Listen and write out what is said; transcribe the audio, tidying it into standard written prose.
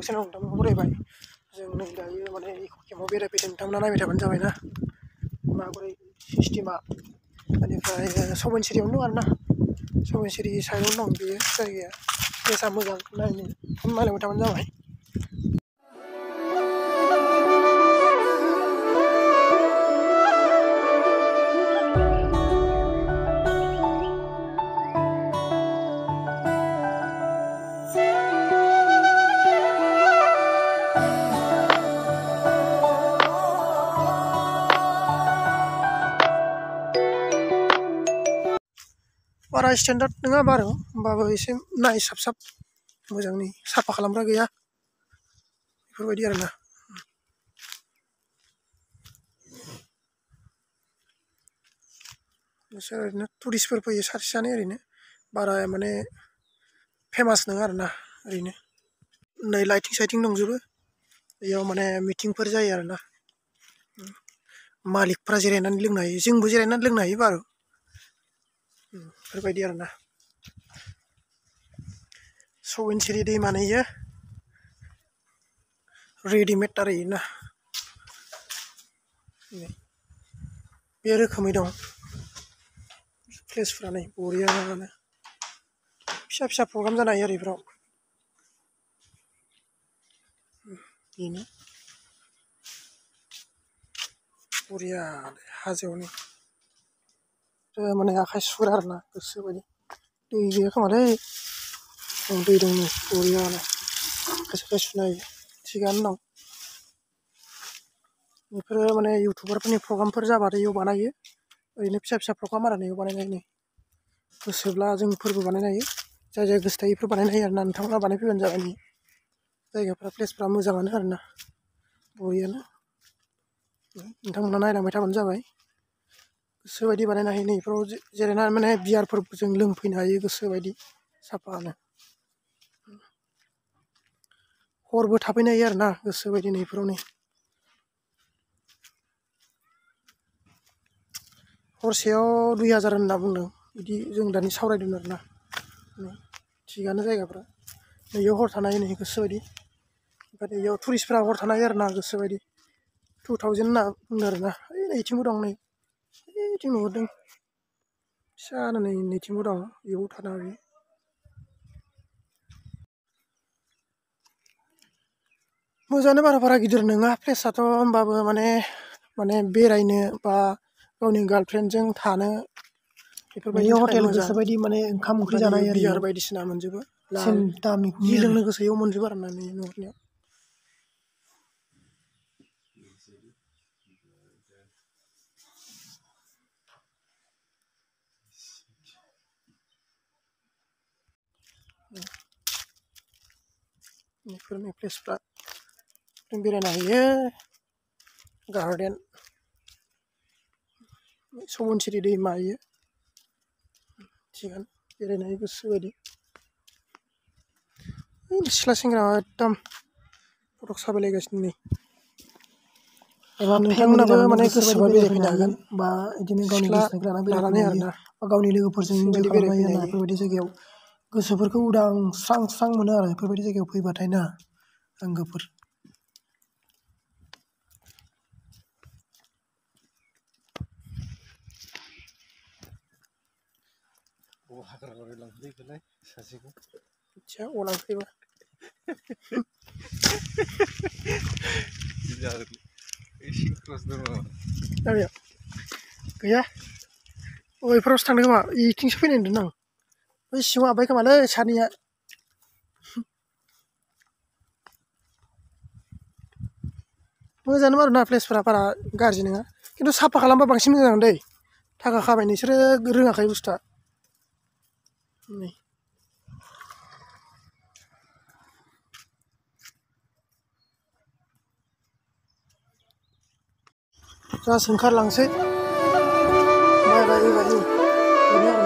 channel नोंथांमोनखौ बरायबाय जों नै दायो माने इक' केम्पआव बेरायफैदों नोंथांमोना नायबाय थाबानो जाबायना माबोरै सिस्टेमा बेनिफ्राय सबनसिरियावनो दं आरोना सबनसिरि साइडआवनो दं बेयो जायगाया प्लेसा मोजां नायलांबाय थाबानो जाबाय बारा स्टेन्डार्ड नङा बारु होमबाबो एसे नाय साब मोजांनि साफा खालामग्रा गैया बेफोरबायदि आरोना बिसोर ओरैनो टुरिस्टफोर फैयो सासे सानै ओरैनो बारा माने फेमास नङा आरोना ओरैनो नै लाइटिं साइटिं दंजोबो बेयाव माने मिटिंफोर जायो आरोना मालिकफ्रा जिरायनानै लोंनो हायो जोंबो जिरायनानै लोंनो हायो बारु बेफोरबायदि आरोना सबनसिरि दैमानि इयो रेडिमेड आरोना बे रोखोमै दं प्लेसफ्रा नै बरियानो फिसा फिसा प्रग्राम जानो हायो आरो बेफोराव बेनो बरिया हाजोआवनो माने आखाइ सुग्रा आरोना गोसोबायदि दै गैया खोमालै दै दं नै बरियानो आखाइ सुनो हायो थिगानो दं बेफोरो माने इउटुबारफोरनि प्रग्रामफोर जाबाथाय इयाव बानायो ओरैनो फिसा फिसा प्रग्राम आरो नैयाव बानायनाय नै गोसोब्ला जोंफोरबो बानायनो हायो जाय गोसो थायो बेफोर बानायनो हायो आरोना नोंथांमोना बानायफैबानो जाबाय नै जायगाफ्रा प्लेसफ्रा मोजाङानो आरोना बरियानो नोंथांमोना नायलांबाय थाबानो जाबाय गोसोबायदि बानायनो हायो नै बेफोराव जिरायना माने बियारफोर जों लोंफैनो हायो गोसोबायदि साफानो हरबो थाफैनो हायो आरोना गोसोबायदि नैफोराव नै हरसेयाव 2000 होनना बुंदों बिदि जों दानि सावरायदों आरोना थिगानो जायगाफ्रा नैयाव हर थानो हायो नै गोसोबायदि ओमफ्राय इयाव टुरिस्टफ्रा हर थानो हायो आरोना गोसोबायदि 2000 होनना बुंदों आरोना ओइ नैथिंबो दं नै ओइथिं नुहुरदों फिसानो नै नैथिंबो दं बेयाव थानो हायो मोजाङानो बारा गिदिर नङा प्लेसआथ' होमबाबो माने बेरायनो बा गावनि गार्लफ्रेन्डजों थानो बेफोरबायदि हटेल गोसोबायदि माने ओंखाम ओंख्रि जानो हायो बियार बायदिसिना मोनजोबो जि लोंनो गोसो इयाव मोनजोबो आरोना नै नुहुरनायाव बेफोरनि प्लेसफ्रा जों बेरायनो हायो गार्डेन सबनसिरि दैमा इयो थिगानो बेरायनो हायो गोसोबायदि सिख्ला सेंग्रा एकदम फटक साफायलायगासिनो नै नोंथांमोनाबो माने गोसोबा बेरायफैनो हागोन बा बिदिनो गावनि गोसोखौ लानानै आरोना बा गावनि लोगोफोरजों इन्जय खालामनो हायो आरोना बेफोरबायदि जायगायाव गोसोफोरखौ उदां स्रां मोनो आरो बेफोरबायदि जायगायाव फैबाथाय ना आंगोफोर लांफैबा गैया बेफोरावसो थांदों खोमा इथिंसो फैनाय नुदों आं बै सिङाव हाब्बाय खोमालै सानैया मोजाङानो आरोना प्लेसफोरा बारा गाज्रि नङा खिन्थु साफा खालामबा बांसिन मोजां जागोन दै थाखा खाबाय नोंसोरो रोङाखै बुस्थुआ नै जास्ट ओंखारलांसै बाय बेनो आरोना